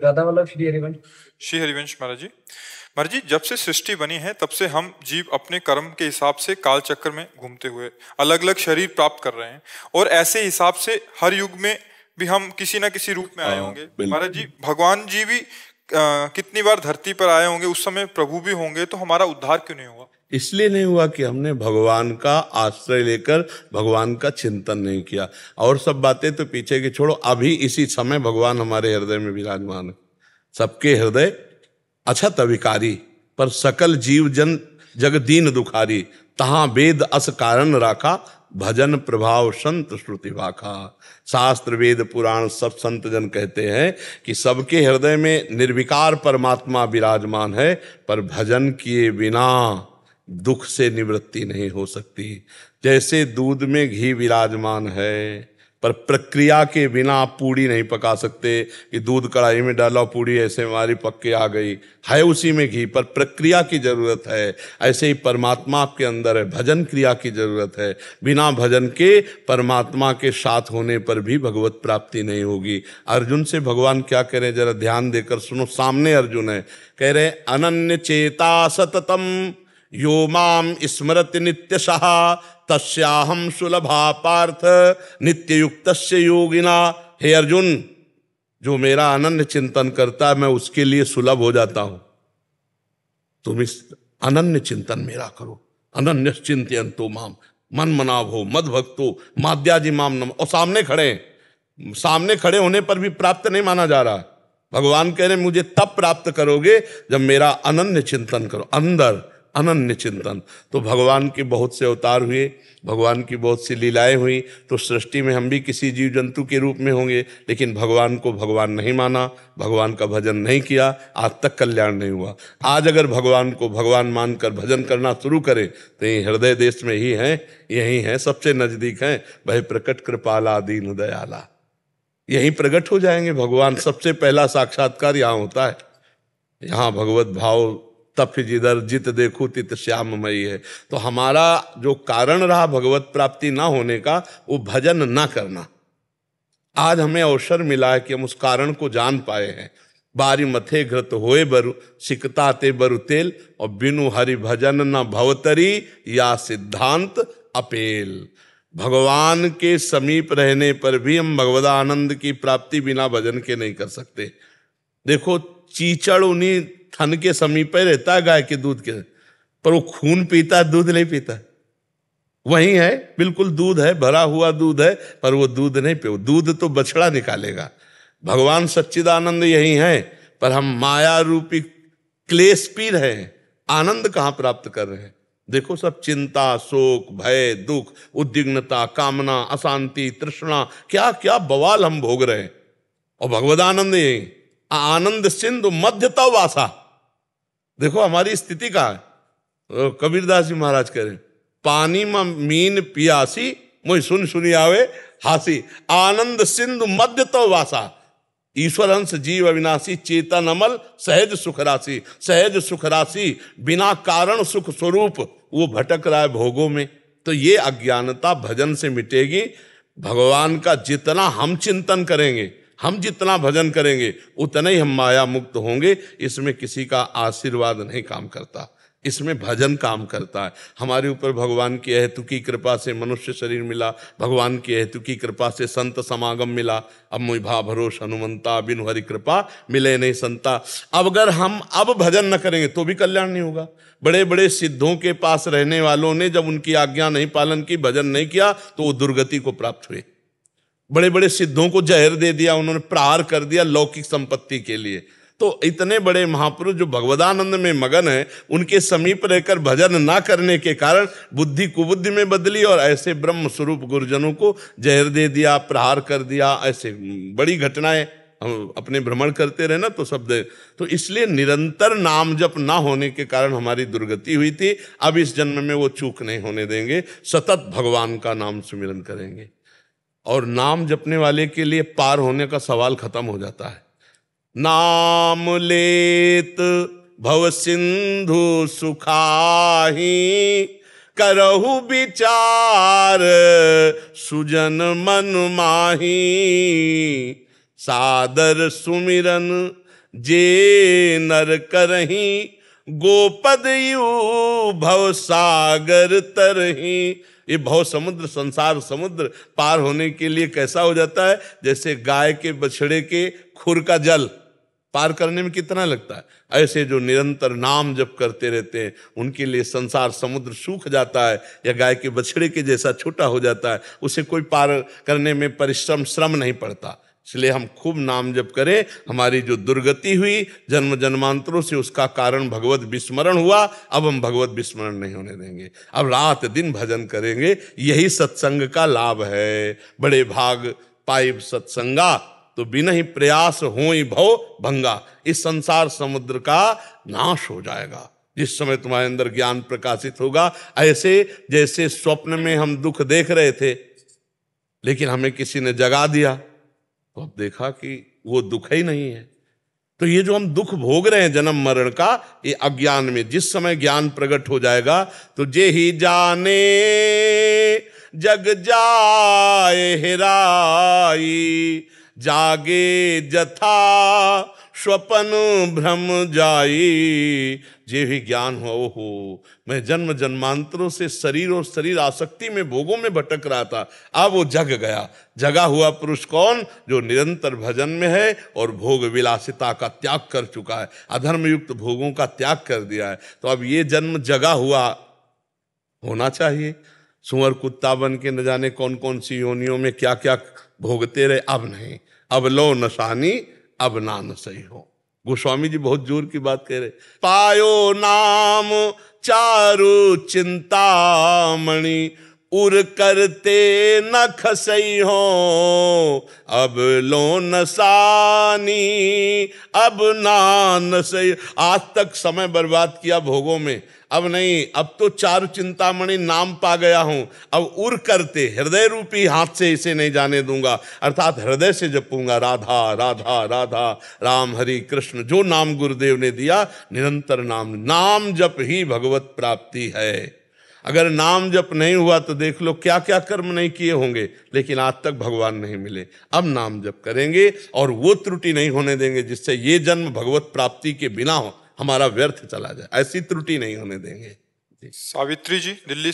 राधा वल्लभ श्री हरिवंश। श्री हरिवंश महाराज जी। महाराज जी, जब से सृष्टि बनी है तब से हम जीव अपने कर्म के हिसाब से काल चक्र में घूमते हुए अलग अलग शरीर प्राप्त कर रहे हैं, और ऐसे हिसाब से हर युग में भी हम किसी ना किसी रूप में आए होंगे। महाराज जी, भगवान जी भी कितनी बार धरती पर आए होंगे, उस समय प्रभु भी होंगे, तो हमारा उद्धार क्यों नहीं हुआ? इसलिए नहीं हुआ कि हमने भगवान का आश्रय लेकर भगवान का चिंतन नहीं किया। और सब बातें तो पीछे की छोड़ो, अभी इसी समय भगवान हमारे हृदय में विराजमान है। सबके हृदय अछत अविकारी, पर सकल जीव जन जग दीन दुखारी। तहां वेद अस कारण राखा, भजन प्रभाव संत श्रुति वाखा। शास्त्र वेद पुराण सब संत जन कहते हैं कि सबके हृदय में निर्विकार परमात्मा विराजमान है, पर भजन किए बिना दुख से निवृत्ति नहीं हो सकती। जैसे दूध में घी विराजमान है, पर प्रक्रिया के बिना आप पूड़ी नहीं पका सकते कि दूध कढ़ाई में डाला पूड़ी ऐसे हमारी पक के आ गई, है उसी में घी, पर प्रक्रिया की जरूरत है। ऐसे ही परमात्मा आपके अंदर है, भजन क्रिया की जरूरत है। बिना भजन के परमात्मा के साथ होने पर भी भगवत प्राप्ति नहीं होगी। अर्जुन से भगवान क्या कह रहे, जरा ध्यान देकर सुनो। सामने अर्जुन है, कह रहे अनन्य चेता सततम यो माम स्मरति नित्यशः, तस्याहम सुलभा पार्थ नित्य युक्तस्य योगिना। हे अर्जुन, जो मेरा अनन्य चिंतन करता है मैं उसके लिए सुलभ हो जाता हूं। तुम इस अनन्य चिंतन मेरा करो। अनन्य चिंतयन्तो माम मन मनाव हो मद भक्तो माद्याजी माम नम। और सामने खड़े होने पर भी प्राप्त नहीं माना जा रहा। भगवान कह रहे मुझे तब प्राप्त करोगे जब मेरा अनन्य चिंतन करो। अंदर अनन्य चिंतन। तो भगवान के बहुत से अवतार हुए, भगवान की बहुत सी लीलाएं हुई, तो सृष्टि में हम भी किसी जीव जंतु के रूप में होंगे, लेकिन भगवान को भगवान नहीं माना, भगवान का भजन नहीं किया, आज तक कल्याण नहीं हुआ। आज अगर भगवान को भगवान मानकर भजन करना शुरू करें तो ये हृदय देश में ही हैं, यही हैं, सबसे नजदीक हैं। वह प्रकट कृपाला दीन दयाला, यही प्रकट हो जाएंगे भगवान। सबसे पहला साक्षात्कार यहाँ होता है। यहाँ भगवत भाव तप जिधर जित देखो तित श्याममयी है। तो हमारा जो कारण रहा भगवत प्राप्ति ना होने का, वो भजन ना करना। आज हमें अवसर मिला है कि हम उस कारण को जान पाए हैं। बारी मथे घृत होए बरु सिकता ते बरु तेल, और बिनु हरि भजन न भवतरी या सिद्धांत अपेल। भगवान के समीप रहने पर भी हम भगवदानंद की प्राप्ति बिना भजन के नहीं कर सकते। देखो, चीचड़ उन्हीं थन के समीप ही रहता है गाय के दूध के, पर वो खून पीता है, दूध नहीं पीता। वही है, बिल्कुल दूध है, भरा हुआ दूध है, पर वो दूध नहीं पी। दूध तो बछड़ा निकालेगा। भगवान सच्चिदानंद यही है, पर हम माया रूपी क्लेश पी रहे हैं, आनंद कहां प्राप्त कर रहे हैं। देखो, सब चिंता, शोक, भय, दुख, उद्विग्नता, कामना, अशांति, तृष्णा, क्या क्या बवाल हम भोग रहे हैं। और भगवदानंद यही आनंद सिंधु मध्य तव वासा। देखो हमारी स्थिति का है। कबीरदास जी महाराज कह रहे पानी में मीन पियासी मुझ सुन सुनी आवे हासी, आनंद सिंधु मध्य तव वासा। ईश्वर हंस जीव अविनाशी, चेतन अमल सहज सुख राशि। सहज सुख राशि बिना कारण सुख स्वरूप वो भटक रहा है भोगों में। तो ये अज्ञानता भजन से मिटेगी। भगवान का जितना हम चिंतन करेंगे, हम जितना भजन करेंगे, उतना ही हम माया मुक्त होंगे। इसमें किसी का आशीर्वाद नहीं काम करता, इसमें भजन काम करता है। हमारे ऊपर भगवान की अहेतुकी कृपा से मनुष्य शरीर मिला, भगवान की अहेतुकी कृपा से संत समागम मिला। अब मुझ भा भरोस हनुमंता, बिनु हरि कृपा मिले नहीं संता। अब अगर हम अब भजन न करेंगे तो भी कल्याण नहीं होगा। बड़े बड़े सिद्धों के पास रहने वालों ने जब उनकी आज्ञा नहीं पालन की, भजन नहीं किया, तो वो दुर्गति को प्राप्त हुए। बड़े बड़े सिद्धों को जहर दे दिया, उन्होंने प्रहार कर दिया लौकिक संपत्ति के लिए। तो इतने बड़े महापुरुष जो भगवदानंद में मगन है, उनके समीप रहकर भजन ना करने के कारण बुद्धि कुबुद्धि में बदली, और ऐसे ब्रह्म स्वरूप गुरुजनों को जहर दे दिया, प्रहार कर दिया। ऐसे बड़ी घटनाएं हम अपने भ्रमण करते रहे ना, तो शब्द। तो इसलिए निरंतर नाम जप ना होने के कारण हमारी दुर्गति हुई थी। अब इस जन्म में वो चूक नहीं होने देंगे, सतत भगवान का नाम सुमिरन करेंगे। और नाम जपने वाले के लिए पार होने का सवाल खत्म हो जाता है। नाम लेत भव सिंधु सुखाही, करहु विचार सुजन मन माही। सादर सुमिरन जे नर करहीं, गोपद यू भव सागर तरहीं। ये भव समुद्र, संसार समुद्र पार होने के लिए कैसा हो जाता है? जैसे गाय के बछड़े के खुर का जल पार करने में कितना लगता है, ऐसे जो निरंतर नाम जप करते रहते हैं उनके लिए संसार समुद्र सूख जाता है, या गाय के बछड़े के जैसा छोटा हो जाता है। उसे कोई पार करने में श्रम नहीं पड़ता। इसलिए हम खूब नाम जप करें। हमारी जो दुर्गति हुई जन्म जन्मांतरों से, उसका कारण भगवत विस्मरण हुआ। अब हम भगवत विस्मरण नहीं होने देंगे, अब रात दिन भजन करेंगे। यही सत्संग का लाभ है। बड़े भाग पाइब सत्संगा, तो बिना ही प्रयास होई भव भंगा। इस संसार समुद्र का नाश हो जाएगा जिस समय तुम्हारे अंदर ज्ञान प्रकाशित होगा। ऐसे जैसे स्वप्न में हम दुख देख रहे थे, लेकिन हमें किसी ने जगा दिया, तो अब देखा कि वो दुख ही नहीं है। तो ये जो हम दुख भोग रहे हैं जन्म मरण का, ये अज्ञान में। जिस समय ज्ञान प्रकट हो जाएगा तो जे ही जाने जग जाए हेराई, जागे जथा स्वपन भ्रम जाई। जे भी ज्ञान हो, मैं जन्म जन्मांतरों से शरीर और शरीर आसक्ति में, भोगों में भटक रहा था, अब वो जग गया। जगा हुआ पुरुष कौन? जो निरंतर भजन में है और भोग विलासिता का त्याग कर चुका है, अधर्म युक्त भोगों का त्याग कर दिया है। तो अब ये जन्म जगा हुआ होना चाहिए। सुअर कुत्ता बन के न जाने कौन कौन सी योनियों में क्या क्या भोगते रहे। अब नहीं, अब लो नशानी, अब ना न सही हो। गोस्वामी जी बहुत जोर की बात कह रहे। पायो नाम चारु चिंतामणि, उर करते न खसई हो। अब लो नसानी, अब ना न सही। आज तक समय बर्बाद किया भोगों में, अब नहीं, अब तो चारु चिंतामणि नाम पा गया हूं। अब उर करते, हृदय रूपी हाथ से इसे नहीं जाने दूंगा, अर्थात हृदय से जपूंगा राधा राधा राधा, राम हरि कृष्ण। जो नाम गुरुदेव ने दिया, निरंतर नाम, नाम जप ही भगवत प्राप्ति है। अगर नाम जप नहीं हुआ तो देख लो क्या क्या कर्म नहीं किए होंगे, लेकिन आज तक भगवान नहीं मिले। अब नाम जप करेंगे और वो त्रुटि नहीं होने देंगे जिससे ये जन्म भगवत प्राप्ति के बिना हो हमारा व्यर्थ चला जाए। ऐसी त्रुटि नहीं होने देंगे। सावित्री जी दिल्ली